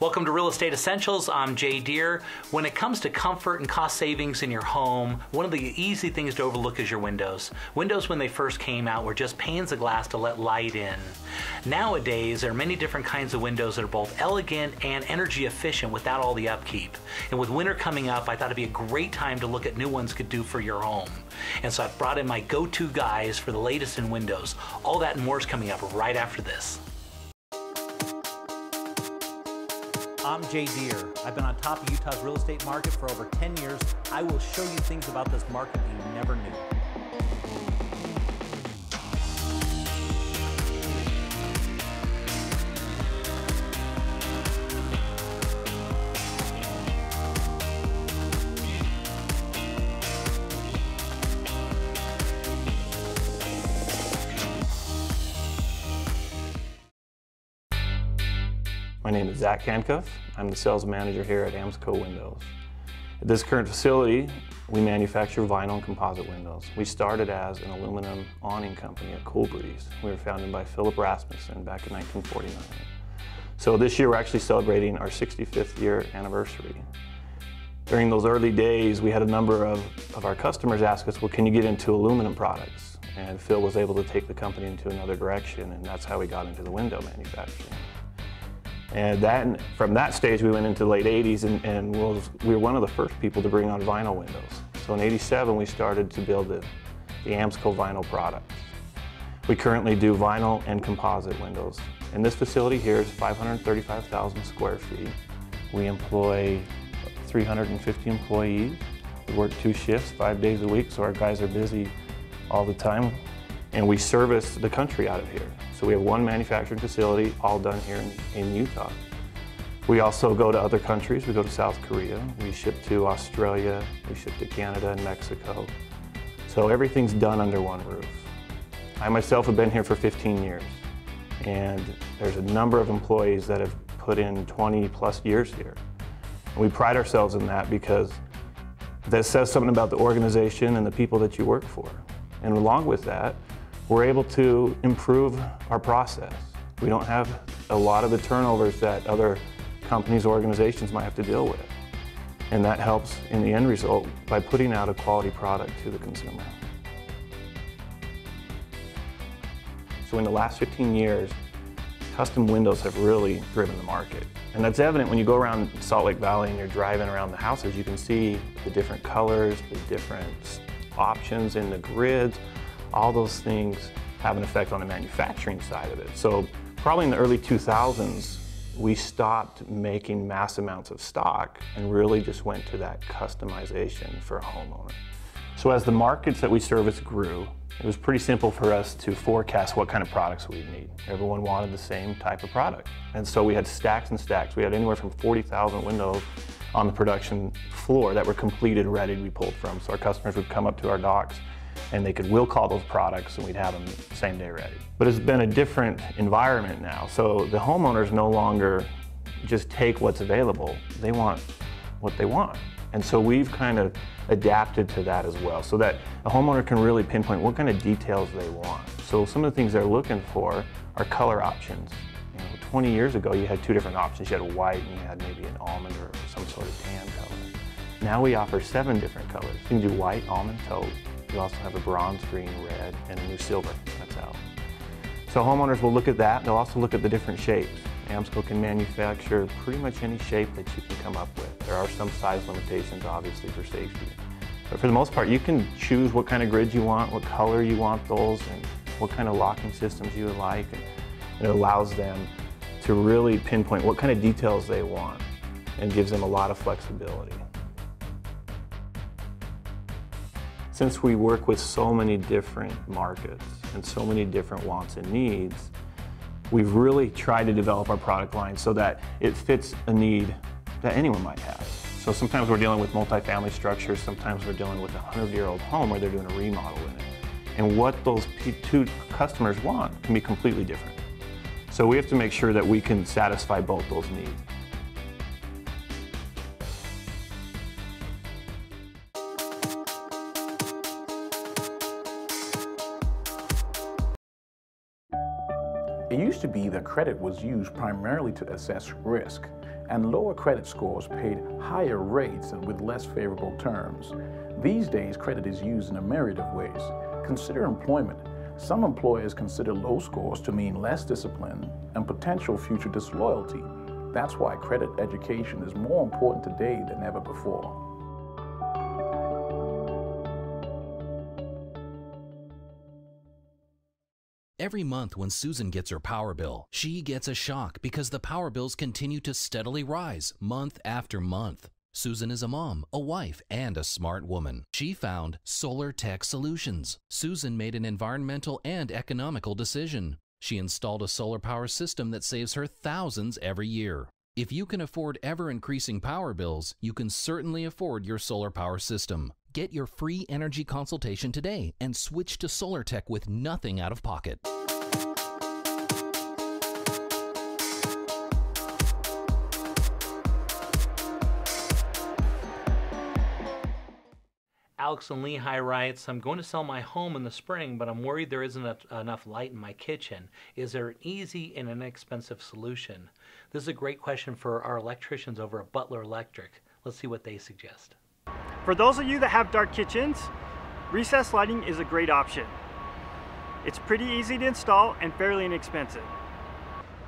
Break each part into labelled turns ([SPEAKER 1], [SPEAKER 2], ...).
[SPEAKER 1] Welcome to Real Estate Essentials. I'm Jay Deher. When it comes to comfort and cost savings in your home, one of the easy things to overlook is your windows. Windows, when they first came out, were just panes of glass to let light in. Nowadays, there are many different kinds of windows that are both elegant and energy efficient without all the upkeep. And with winter coming up, I thought it'd be a great time to look at new ones could do for your home. And so I've brought in my go-to guys for the latest in windows. All that and more is coming up right after this. I'm Jay Deher. I've been on top of Utah's real estate market for over 10 years. I will show you things about this market you never knew.
[SPEAKER 2] My name is Zack. I'm the sales manager here at Amsco Windows. At this current facility, we manufacture vinyl and composite windows. We started as an aluminum awning company at Cool Breeze. We were founded by Philip Rasmussen back in 1949. So this year we're actually celebrating our 65th year anniversary. During those early days, we had a number of our customers ask us, well, can you get into aluminum products? And Phil was able to take the company into another direction, and that's how we got into the window manufacturing. And from that stage, we went into the late 80s and we were one of the first people to bring on vinyl windows. So in '87, we started to build the Amsco vinyl products. We currently do vinyl and composite windows. And this facility here is 535,000 square feet. We employ 350 employees. We work 2 shifts, 5 days a week, so our guys are busy all the time. And we service the country out of here. So we have one manufacturing facility, all done here in Utah. We also go to other countries. We go to South Korea. We ship to Australia. We ship to Canada and Mexico. So everything's done under one roof. I myself have been here for 15 years. And there's a number of employees that have put in 20 plus years here. And we pride ourselves in that because that says something about the organization and the people that you work for. And along with that, we're able to improve our process. We don't have a lot of the turnovers that other companies or organizations might have to deal with. And that helps in the end result by putting out a quality product to the consumer. So in the last 15 years, custom windows have really driven the market. And that's evident when you go around Salt Lake Valley and you're driving around the houses. You can see the different colors, the different options in the grids. All those things have an effect on the manufacturing side of it. So probably in the early 2000s, we stopped making mass amounts of stock and really just went to that customization for a homeowner. So as the markets that we service grew, it was pretty simple for us to forecast what kind of products we'd need. Everyone wanted the same type of product. And so we had stacks and stacks. We had anywhere from 40,000 windows on the production floor that were completed, ready to be pulled from. So our customers would come up to our docks and they could will call those products and we'd have them same day ready. But it's been a different environment now. So the homeowners no longer just take what's available. They want what they want. And so we've kind of adapted to that as well so that a homeowner can really pinpoint what kind of details they want. So some of the things they're looking for are color options. 20 years ago you had 2 different options. You had a white and you had maybe an almond or some sort of tan color. Now we offer 7 different colors. You can do white, almond, taupe. We also have a bronze, green, red, and a new silver that's out. So homeowners will look at that. They'll also look at the different shapes. Amsco can manufacture pretty much any shape that you can come up with. There are some size limitations, obviously, for safety. But for the most part, you can choose what kind of grids you want, what color you want those, and what kind of locking systems you would like. And it allows them to really pinpoint what kind of details they want and gives them a lot of flexibility. Since we work with so many different markets and so many different wants and needs, we've really tried to develop our product line so that it fits a need that anyone might have. So sometimes we're dealing with multifamily structures, sometimes we're dealing with a 100-year-old home where they're doing a remodel in it. And what those 2 customers want can be completely different. So we have to make sure that we can satisfy both those needs.
[SPEAKER 3] It used to be that credit was used primarily to assess risk, and lower credit scores paid higher rates and with less favorable terms. These days, credit is used in a myriad of ways. Consider employment. Some employers consider low scores to mean less discipline and potential future disloyalty. That's why credit education is more important today than ever before.
[SPEAKER 4] Every month when Susan gets her power bill, she gets a shock because the power bills continue to steadily rise month after month. Susan is a mom, a wife, and a smart woman. She found Solar Tech Solutions. Susan made an environmental and economical decision. She installed a solar power system that saves her thousands every year. If you can afford ever-increasing power bills, you can certainly afford your solar power system. Get your free energy consultation today and switch to Solar Tech with nothing out of pocket.
[SPEAKER 1] Alex in Lehigh writes, I'm going to sell my home in the spring, but I'm worried there isn't enough light in my kitchen. Is there an easy and inexpensive solution? This is a great question for our electricians over at Butler Electric. Let's see what they suggest.
[SPEAKER 5] For those of you that have dark kitchens, recessed lighting is a great option. It's pretty easy to install and fairly inexpensive.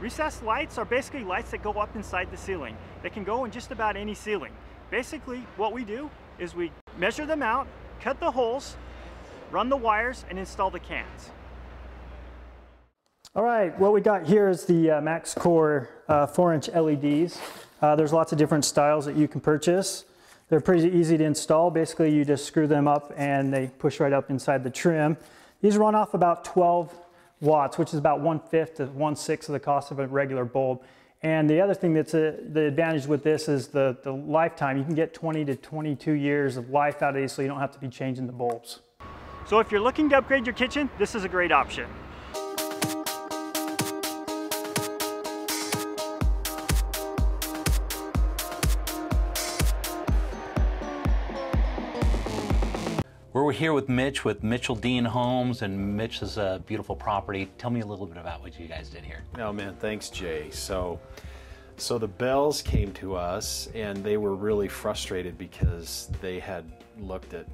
[SPEAKER 5] Recessed lights are basically lights that go up inside the ceiling. They can go in just about any ceiling. Basically, what we do is we measure them out, cut the holes, run the wires, and install the cans.
[SPEAKER 6] All right, what we got here is the MaxCore 4-inch LEDs. There's lots of different styles that you can purchase. They're pretty easy to install. Basically, you just screw them up and they push right up inside the trim. These run off about 12 watts, which is about 1/5 to 1/6 of the cost of a regular bulb. And the other thing that's the advantage with this is the lifetime. You can get 20 to 22 years of life out of these, so you don't have to be changing the bulbs.
[SPEAKER 5] So if you're looking to upgrade your kitchen, this is a great option.
[SPEAKER 1] We're here with Mitch with Mitchell Dean Homes, and Mitch is a beautiful property. Tell me a little bit about what you guys did here.
[SPEAKER 7] Oh man, thanks Jay. So the Bells came to us and they were really frustrated because they had looked at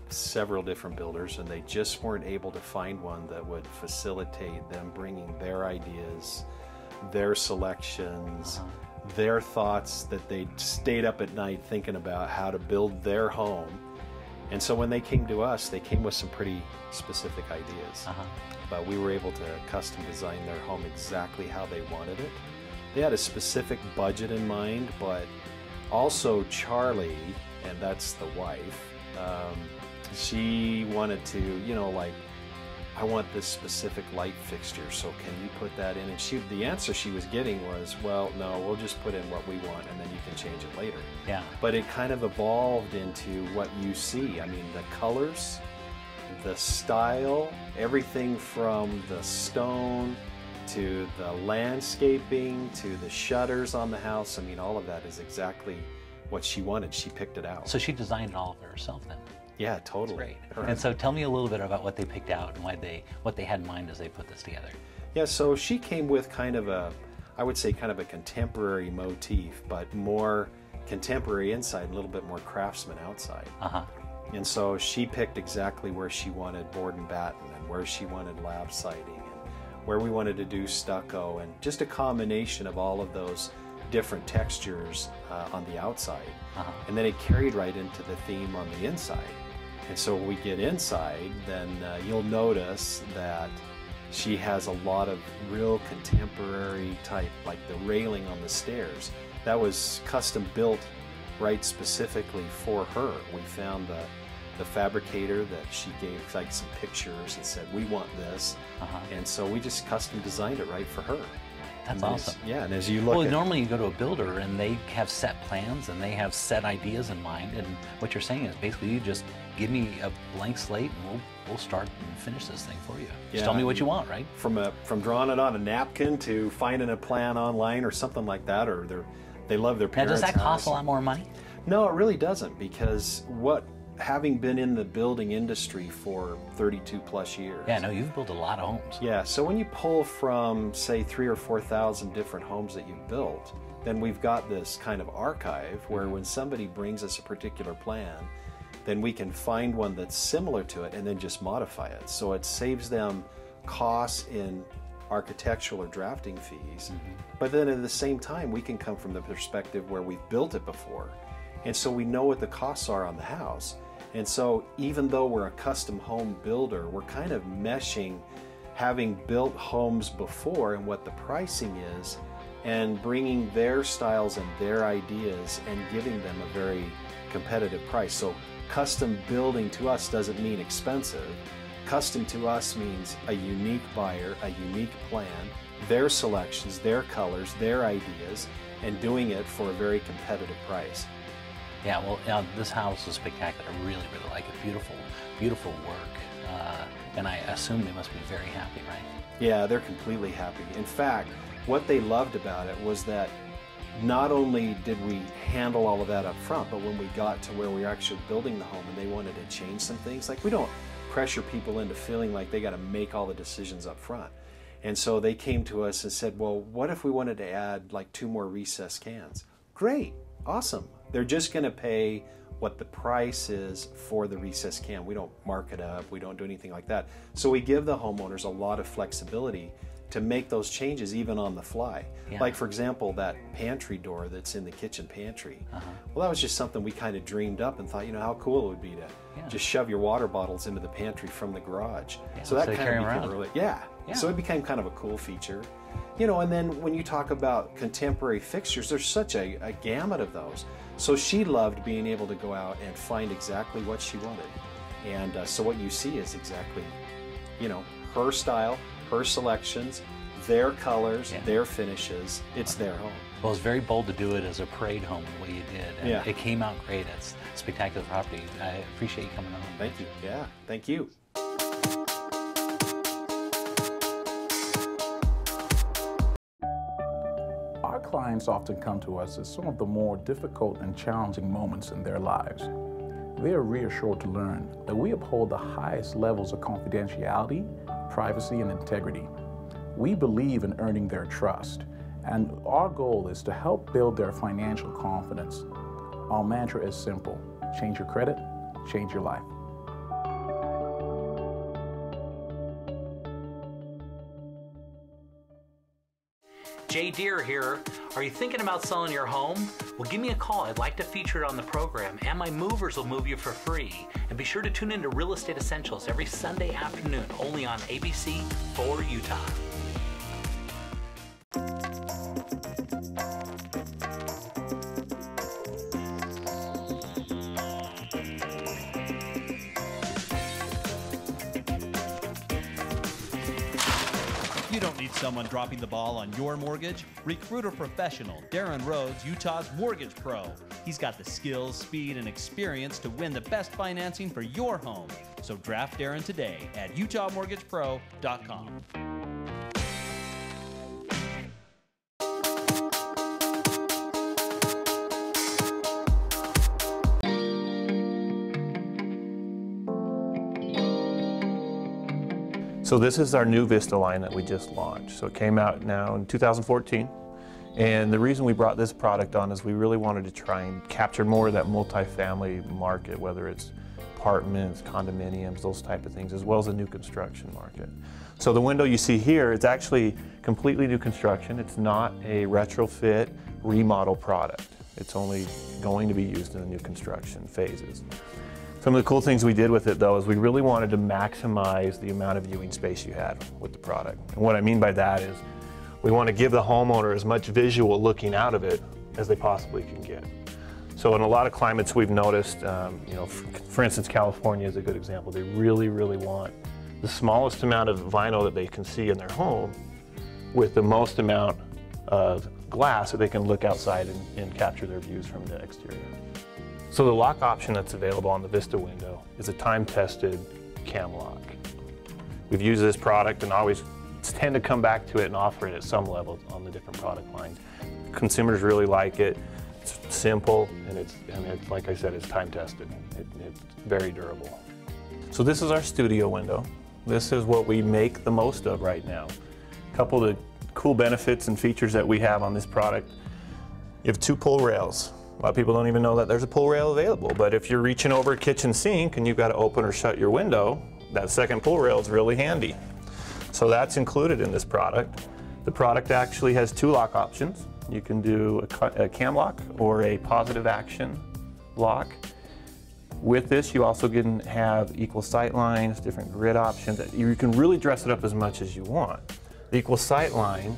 [SPEAKER 7] several different builders and they just weren't able to find one that would facilitate them bringing their ideas, their selections, their thoughts that they stayed up at night thinking about how to build their home. And so when they came to us, they came with some pretty specific ideas. But we were able to custom design their home exactly how they wanted it. They had a specific budget in mind, but also Charlie, and that's the wife, she wanted to, you know, like, I want this specific light fixture, so can you put that in? And the answer she was getting was, well, no, we'll just put in what we want and then you can change it later.
[SPEAKER 1] Yeah.
[SPEAKER 7] But it kind of evolved into what you see. I mean, the colors, the style, everything from the stone to the landscaping to the shutters on the house. I mean, all of that is exactly what she wanted. She picked it out.
[SPEAKER 1] So she designed it all of it herself then?
[SPEAKER 7] Yeah, totally.
[SPEAKER 1] Great. And so tell me a little bit about what they picked out and what they had in mind as they put this together.
[SPEAKER 7] Yeah, so she came with kind of a, I would say kind of a contemporary motif, but more contemporary inside, and a little bit more craftsman outside. And so she picked exactly where she wanted board and batten and where she wanted lab siding and where we wanted to do stucco, and just a combination of all of those different textures on the outside. And then it carried right into the theme on the inside. And so when we get inside, then you'll notice that she has a lot of real contemporary type, like the railing on the stairs. That was custom built right specifically for her. We found the fabricator that she gave like some pictures and said, we want this. And so we just custom designed it right for her.
[SPEAKER 1] That's awesome.
[SPEAKER 7] Yeah, and as you look at...
[SPEAKER 1] normally you go to a builder and they have set plans and they have set ideas in mind, and what you're saying is basically you just give me a blank slate and we'll start and finish this thing for you. Just tell me what you want, right?
[SPEAKER 7] From drawing it on a napkin to finding a plan online or something like that, or they love their parents'
[SPEAKER 1] Now, does that cost a lot more money?
[SPEAKER 7] No, it really doesn't, because what having been in the building industry for 32 plus years.
[SPEAKER 1] Yeah, no, you've built a lot of homes.
[SPEAKER 7] Yeah, so when you pull from, say, 3,000 or 4,000 different homes that you've built, then we've got this kind of archive where when somebody brings us a particular plan, then we can find one that's similar to it and then just modify it. So it saves them costs in architectural or drafting fees, but then at the same time we can come from the perspective where we've built it before, and so we know what the costs are on the house. And so even though we're a custom home builder, we're kind of meshing having built homes before and what the pricing is, and bringing their styles and their ideas and giving them a very competitive price. So custom building to us doesn't mean expensive. Custom to us means a unique buyer, a unique plan, their selections, their colors, their ideas, and doing it for a very competitive price.
[SPEAKER 1] Yeah, well, this house is spectacular. I really, really like it. Beautiful, beautiful work. And I assume they must be very happy, right?
[SPEAKER 7] Yeah, they're completely happy. In fact, what they loved about it was that not only did we handle all of that up front, but when we got to where we were actually building the home and they wanted to change some things, like we don't pressure people into feeling like they got to make all the decisions up front. And so they came to us and said, well, what if we wanted to add like 2 more recessed cans? Great, awesome. They're just going to pay what the price is for the recessed can. We don't mark it up, we don't do anything like that. So we give the homeowners a lot of flexibility to make those changes even on the fly.
[SPEAKER 1] Yeah.
[SPEAKER 7] Like for example, that pantry door that's in the kitchen pantry. Well, that was just something we kind of dreamed up and thought, you know, how cool it would be to just shove your water bottles into the pantry from the garage. So that kind of became really, so it became kind of a cool feature. You know, and then when you talk about contemporary fixtures, there's such a gamut of those. So she loved being able to go out and find exactly what she wanted. And so what you see is exactly, you know, her style, her selections, their colors, their finishes. It's their home.
[SPEAKER 1] Well, it's very bold to do it as a parade home the way you did. And it came out great. It's spectacular property. I appreciate you coming on.
[SPEAKER 7] Thank you. Yeah, thank you.
[SPEAKER 3] Our clients often come to us at some of the more difficult and challenging moments in their lives. They are reassured to learn that we uphold the highest levels of confidentiality, privacy, and integrity. We believe in earning their trust, and our goal is to help build their financial confidence. Our mantra is simple: change your credit, change your life.
[SPEAKER 1] Jay Deher here. Are you thinking about selling your home? Well, give me a call. I'd like to feature it on the program, and my movers will move you for free. And be sure to tune in to Real Estate Essentials every Sunday afternoon, only on ABC for Utah.
[SPEAKER 8] You don't need someone dropping the ball on your mortgage. Recruit a professional. Darren Rhodes, Utah's Mortgage Pro. He's got the skills, speed, and experience to win the best financing for your home. So draft Darren today at utahmortgagepro.com.
[SPEAKER 2] So this is our new Vista line that we just launched. So it came out now in 2014. And the reason we brought this product on is we really wanted to try and capture more of that multifamily market, whether it's apartments, condominiums, those type of things, as well as the new construction market. So the window you see here, it's actually completely new construction. It's not a retrofit remodel product. It's only going to be used in the new construction phases. Some of the cool things we did with it though is we really wanted to maximize the amount of viewing space you had with the product. And what I mean by that is we want to give the homeowner as much visual looking out of it as they possibly can get. So in a lot of climates we've noticed, you know, for instance, California is a good example. They really, really want the smallest amount of vinyl that they can see in their home with the most amount of glass so they can look outside and capture their views from the exterior. So the lock option that's available on the Vista window is a time-tested cam lock. We've used this product and always tend to come back to it and offer it at some level on the different product lines. Consumers really like it. It's simple, and it's like I said, it's time tested. It's very durable. So this is our studio window. This is what we make the most of right now. A couple of the cool benefits and features that we have on this product. You have 2 pull rails. A lot of people don't even know that there's a pull rail available, but if you're reaching over a kitchen sink and you've got to open or shut your window, that second pull rail is really handy. So that's included in this product. The product actually has 2 lock options. You can do a cam lock or a positive action lock. With this, you also can have equal sight lines, different grid options. You can really dress it up as much as you want. The equal sight line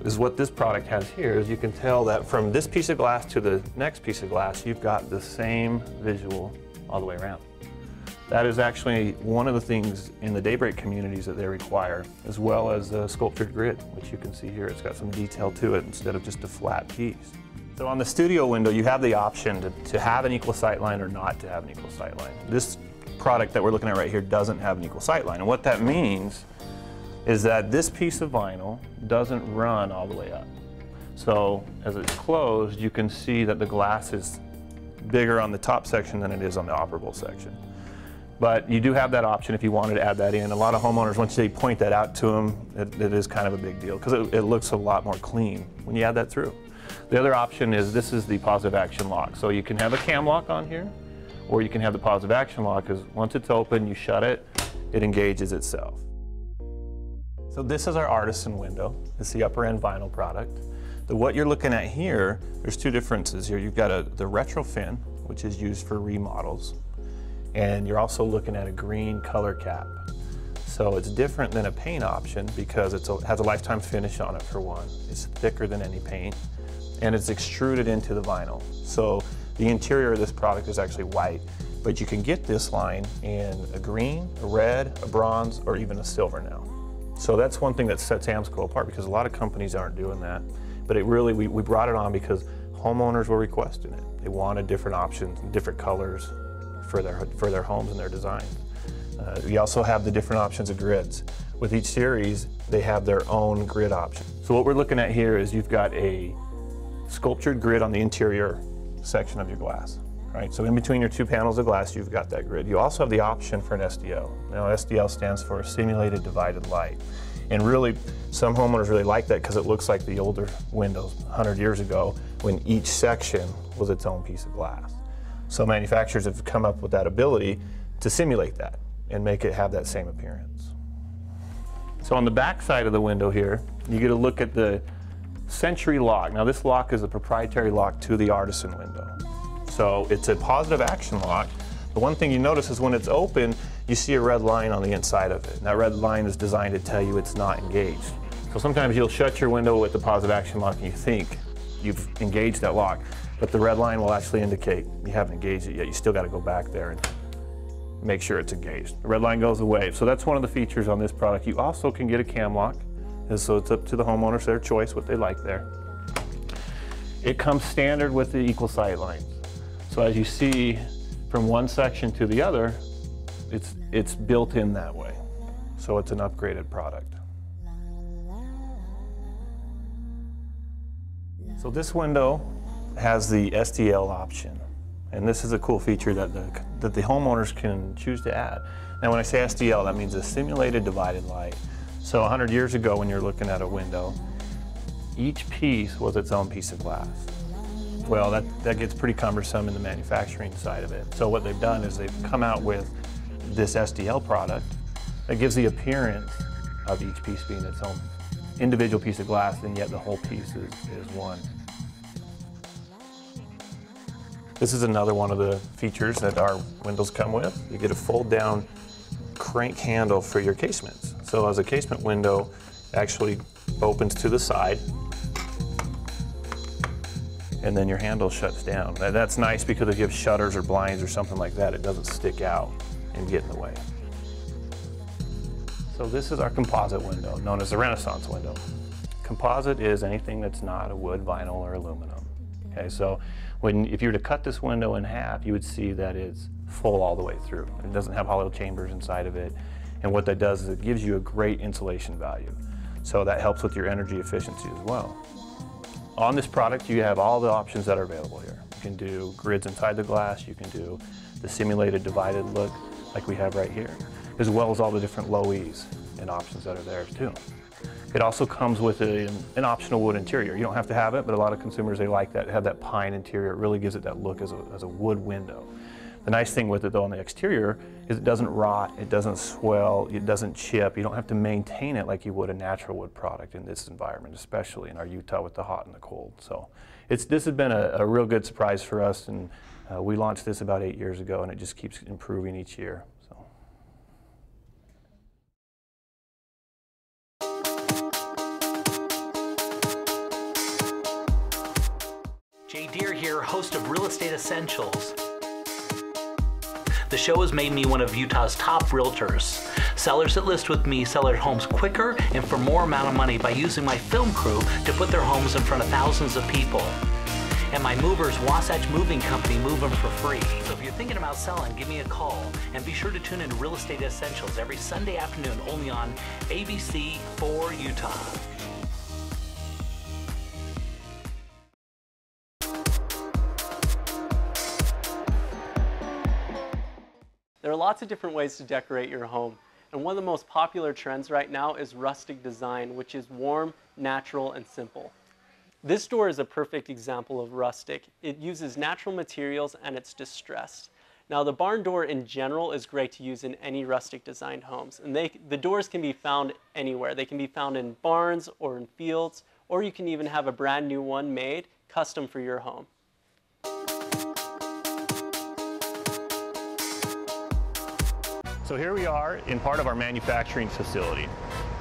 [SPEAKER 2] is what this product has here. As you can tell that from this piece of glass to the next piece of glass, you've got the same visual all the way around. That is actually one of the things in the daybreak communities that they require, as well as a sculptured grid, which you can see here. It's got some detail to it instead of just a flat piece. So on the studio window, you have the option to have an equal sight line or not to have an equal sight line. This product that we're looking at right here doesn't have an equal sight line. And what that means is that this piece of vinyl doesn't run all the way up. So as it's closed, you can see that the glass is bigger on the top section than it is on the operable section. But you do have that option if you wanted to add that in. A lot of homeowners, once they point that out to them, it is kind of a big deal because it looks a lot more clean when you add that through. The other option is this is the positive action lock. So you can have a cam lock on here, or you can have the positive action lock because once it's open, you shut it, it engages itself. So this is our artisan window. It's the upper end vinyl product. What you're looking at here, there's 2 differences here. You've got the retro fin, which is used for remodels, and you're also looking at a green color cap. So it's different than a paint option because it has a lifetime finish on it for one. It's thicker than any paint, and it's extruded into the vinyl. So the interior of this product is actually white, but you can get this line in a green, a red, a bronze, or even a silver now. So that's one thing that sets Amsco apart because a lot of companies aren't doing that. But it really, we brought it on because homeowners were requesting it. They wanted different options, different colors for their homes and their designs. We also have the different options of grids. With each series, they have their own grid option. So what we're looking at here is you've got a sculptured grid on the interior section of your glass. Right, so in between your 2 panels of glass, you've got that grid. You also have the option for an SDL. Now, SDL stands for Simulated Divided Light. And really, some homeowners really like that because it looks like the older windows 100 years ago when each section was its own piece of glass. So manufacturers have come up with that ability to simulate that and make it have that same appearance. So on the back side of the window here, you get a look at the Century lock. Now this lock is a proprietary lock to the artisan window. So it's a positive action lock. The one thing you notice is when it's open, you see a red line on the inside of it. And that red line is designed to tell you it's not engaged. So sometimes you'll shut your window with the positive action lock and you think you've engaged that lock, but the red line will actually indicate you haven't engaged it yet. You still got to go back there and make sure it's engaged. The red line goes away. So that's one of the features on this product. You also can get a cam lock, and so it's up to the homeowners, their choice, what they like there. It comes standard with the equal sight lines. So as you see from one section to the other, it's built in that way. So it's an upgraded product. So this window has the SDL option. And this is a cool feature that the homeowners can choose to add. Now when I say SDL, that means a simulated divided light. So 100 years ago when you're looking at a window, each piece was its own piece of glass. Well, that gets pretty cumbersome in the manufacturing side of it. So what they've done is they've come out with this SDL product that gives the appearance of each piece being its own individual piece of glass, and yet the whole piece is one. This is another one of the features that our windows come with. You get a fold down crank handle for your casements. So as a casement window actually opens to the side, and then your handle shuts down. That's nice because if you have shutters or blinds or something like that, it doesn't stick out and get in the way. So this is our composite window, known as the Renaissance window. Composite is anything that's not a wood, vinyl, or aluminum. Okay, so if you were to cut this window in half, you would see that it's full all the way through. It doesn't have hollow chambers inside of it. And what that does is it gives you a great insulation value. So that helps with your energy efficiency as well. On this product, you have all the options that are available here. You can do grids inside the glass, you can do the simulated divided look like we have right here, as well as all the different low E's and options that are there too. It also comes with an optional wood interior. You don't have to have it, but a lot of consumers, they like that, have that pine interior. It really gives it that look as a wood window. The nice thing with it though on the exterior is it doesn't rot, it doesn't swell, it doesn't chip. You don't have to maintain it like you would a natural wood product in this environment, especially in our Utah with the hot and the cold. So this has been a real good surprise for us, and we launched this about 8 years ago, and it just keeps improving each year.
[SPEAKER 1] Jay Deher here, host of Real Estate Essentials. The show has made me one of Utah's top realtors. Sellers that list with me sell their homes quicker and for more amount of money by using my film crew to put their homes in front of thousands of people. And my movers, Wasatch Moving Company, move them for free. So if you're thinking about selling, give me a call. And be sure to tune in to Real Estate Essentials every Sunday afternoon, only on ABC 4 Utah.
[SPEAKER 9] There are lots of different ways to decorate your home, and one of the most popular trends right now is rustic design, which is warm, natural, and simple. This door is a perfect example of rustic. It uses natural materials and it's distressed. Now the barn door in general is great to use in any rustic designed homes, and the doors can be found anywhere. They can be found in barns or in fields, or you can even have a brand new one made custom for your home.
[SPEAKER 2] So here we are in part of our manufacturing facility.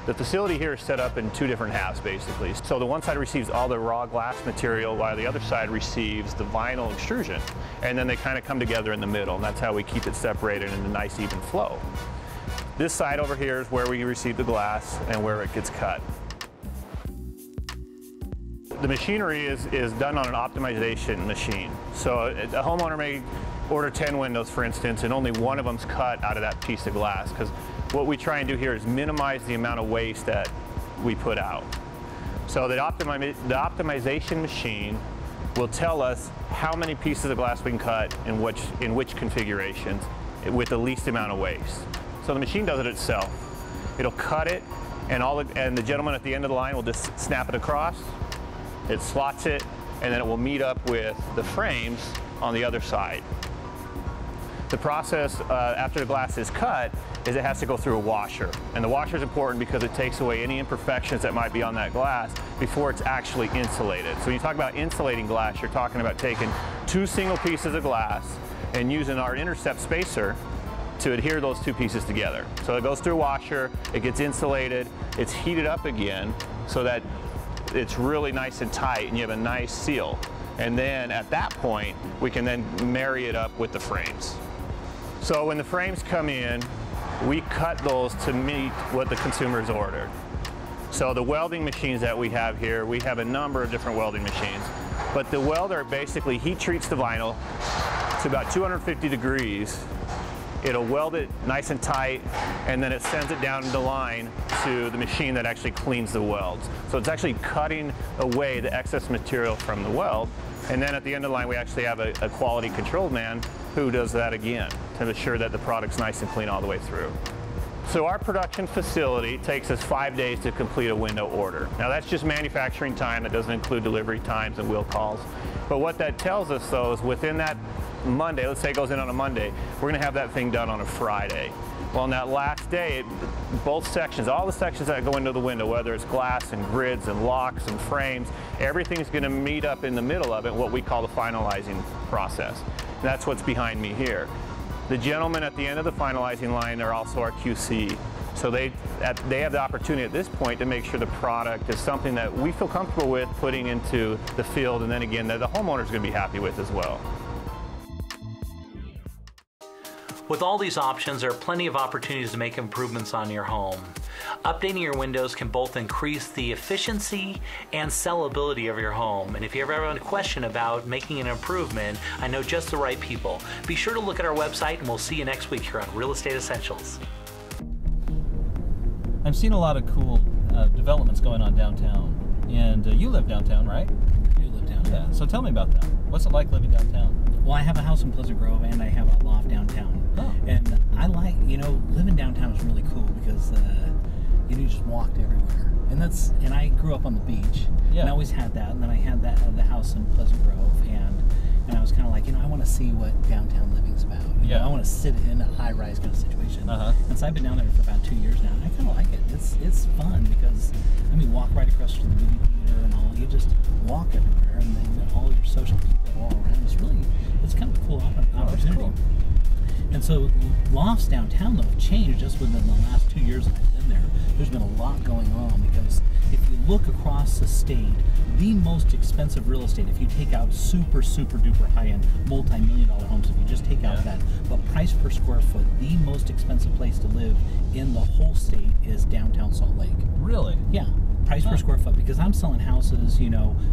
[SPEAKER 2] The facility here is set up in two different halves basically. So the one side receives all the raw glass material while the other side receives the vinyl extrusion. And then they kind of come together in the middle, and that's how we keep it separated in a nice even flow. This side over here is where we receive the glass and where it gets cut. The machinery is done on an optimization machine. So a homeowner may order 10 windows, for instance, and only one of them's cut out of that piece of glass, because what we try and do here is minimize the amount of waste that we put out. So the optimization machine will tell us how many pieces of glass we can cut in which configurations with the least amount of waste. So the machine does it itself. It'll cut it, and the gentleman at the end of the line will just snap it across. It slots it, and then it will meet up with the frames on the other side. The process after the glass is cut is it has to go through a washer. And the washer is important because it takes away any imperfections that might be on that glass before it's actually insulated. So when you talk about insulating glass, you're talking about taking two single pieces of glass and using our intercept spacer to adhere those two pieces together. So it goes through a washer, it gets insulated, it's heated up again so that it's really nice and tight and you have a nice seal. And then at that point, we can then marry it up with the frames. So when the frames come in, we cut those to meet what the consumer's ordered. So the welding machines that we have here, we have a number of different welding machines. But the welder basically heat treats the vinyl to about 250 degrees. It'll weld it nice and tight, and then it sends it down the line to the machine that actually cleans the welds. So it's actually cutting away the excess material from the weld. And then at the end of the line, we actually have a quality control man who does that again to ensure that the product's nice and clean all the way through. So our production facility takes us 5 days to complete a window order. Now that's just manufacturing time. That doesn't include delivery times and wheel calls. But what that tells us though is within that Monday, let's say it goes in on a Monday, we're gonna have that thing done on a Friday. Well, on that last day, both sections, all the sections that go into the window, whether it's glass and grids and locks and frames, everything's gonna meet up in the middle of it, what we call the finalizing process. And that's what's behind me here. The gentlemen at the end of the finalizing line are also our QC. So they have the opportunity at this point to make sure the product is something that we feel comfortable with putting into the field, and then again, that the homeowner's gonna be happy with as well.
[SPEAKER 1] With all these options, there are plenty of opportunities to make improvements on your home. Updating your windows can both increase the efficiency and sellability of your home. And if you ever have a question about making an improvement, I know just the right people. Be sure to look at our website, and we'll see you next week here on Real Estate Essentials.
[SPEAKER 10] I've seen a lot of cool developments going on downtown. And you live downtown, right? Yeah, so tell me about that. What's it like living downtown?
[SPEAKER 11] Well, I have a house in Pleasant Grove and I have a loft downtown.
[SPEAKER 10] Oh.
[SPEAKER 11] And I like, living downtown is really cool because you just walked everywhere. And I grew up on the beach.
[SPEAKER 10] Yeah.
[SPEAKER 11] And I always had that. And then I had the house in Pleasant Grove, and I was kind of like, I want to see what downtown living's about.
[SPEAKER 10] Yeah.
[SPEAKER 11] I want to sit in a high-rise kind of situation.
[SPEAKER 10] Uh-huh.
[SPEAKER 11] And so I've been down there for about 2 years now, and I kind of like it. It's fun because, walk right across from the movie theater and all. You just walk everywhere, and then all your social people all around. It's kind of a cool opportunity.
[SPEAKER 10] Cool.
[SPEAKER 11] And so lofts downtown, though, have changed just within the last 2 years that I've been there. There's been a lot going on because if you look across the state, the most expensive real estate, if you take out super, super duper high-end, multi-million-dollar homes, if you just take out that, but price per square foot, the most expensive place to live in the whole state is downtown Salt Lake.
[SPEAKER 10] Really?
[SPEAKER 11] Yeah. Price per square foot, because I'm selling houses,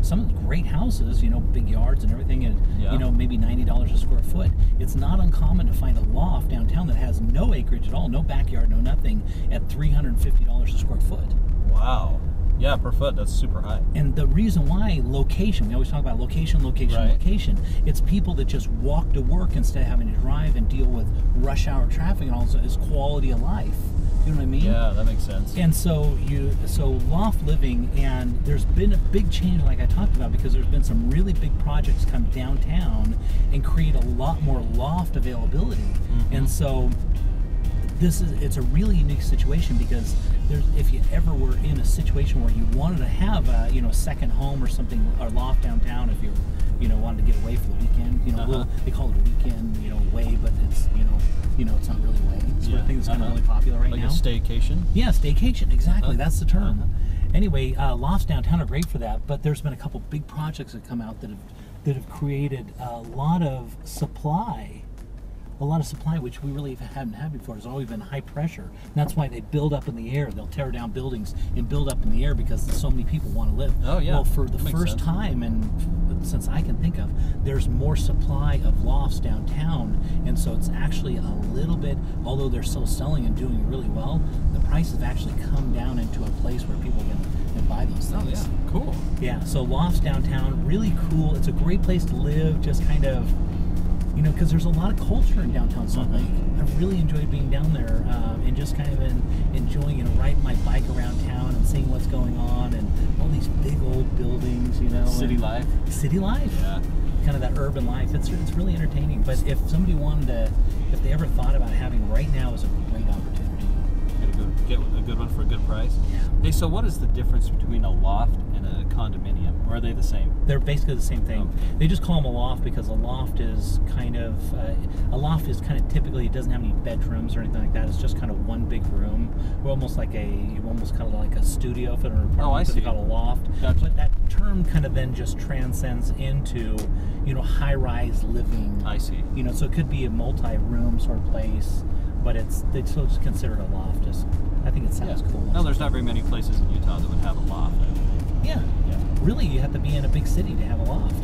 [SPEAKER 11] some of the great houses, big yards and everything, and maybe $90 a square foot. It's not uncommon to find a loft downtown that has no acreage at all, no backyard, no nothing, at $350 a square foot.
[SPEAKER 10] Wow. Yeah, per foot, that's super high.
[SPEAKER 11] And the reason why, location, we always talk about location. It's people that just walk to work instead of having to drive and deal with rush hour traffic and all that, is quality of life. You know what I mean?
[SPEAKER 10] Yeah, that makes sense.
[SPEAKER 11] And so loft living, and there's been a big change, like I talked about, because there's been some really big projects come downtown and create a lot more loft availability. Mm-hmm. And so it's a really unique situation because if you ever were in a situation where you wanted to have a second home or something, or loft downtown, if you wanted to get away for the weekend, they call it a weekend away, but it's it's not really away. It's sort of thing that's kind of really popular right now.
[SPEAKER 10] Like a staycation?
[SPEAKER 11] Yeah, staycation, exactly. That's the term. Anyway, lofts downtown are great for that, but there's been a couple big projects that come out that have created a lot of supply, which we really haven't had before. It's always been high pressure. And that's why they build up in the air. They'll tear down buildings and build up in the air because so many people want to live.
[SPEAKER 10] Oh, yeah.
[SPEAKER 11] Well, for the first time, and since I can think of, there's more supply of lofts downtown, and so it's actually a little bit, although they're still selling and doing really well, the price has actually come down into a place where people can buy those things.
[SPEAKER 10] Oh, yeah. Cool.
[SPEAKER 11] Yeah, so lofts downtown, really cool. It's a great place to live, just kind of, because there's a lot of culture in downtown Salt Lake. I've really enjoyed being down there and just kind of enjoying, riding my bike around town and seeing what's going on and all these big old buildings,
[SPEAKER 10] City life.
[SPEAKER 11] City life.
[SPEAKER 10] Yeah.
[SPEAKER 11] Kind of that urban life. It's really entertaining. But if somebody if they ever thought about having, right now is a great opportunity.
[SPEAKER 10] Get a good one for a good price.
[SPEAKER 11] Yeah.
[SPEAKER 10] Hey, so what is the difference between a loft and a condominium? Or are they the same?
[SPEAKER 11] They're basically the same thing.
[SPEAKER 10] Okay.
[SPEAKER 11] They just call them a loft because a loft is kind of typically, it doesn't have any bedrooms or anything like that. It's just kind of one big room. We're almost kind of like a studio if it were an apartment.
[SPEAKER 10] Oh, I see.
[SPEAKER 11] They call it a loft.
[SPEAKER 10] Gotcha.
[SPEAKER 11] But that term kind of then just transcends into, high-rise living.
[SPEAKER 10] I see.
[SPEAKER 11] So it could be a multi-room sort of place, but they still just consider it a loft. I think it sounds cool.
[SPEAKER 10] No, there's not very many places in Utah that would have a loft.
[SPEAKER 11] Yeah. Really, you have to be in a big city to have a loft.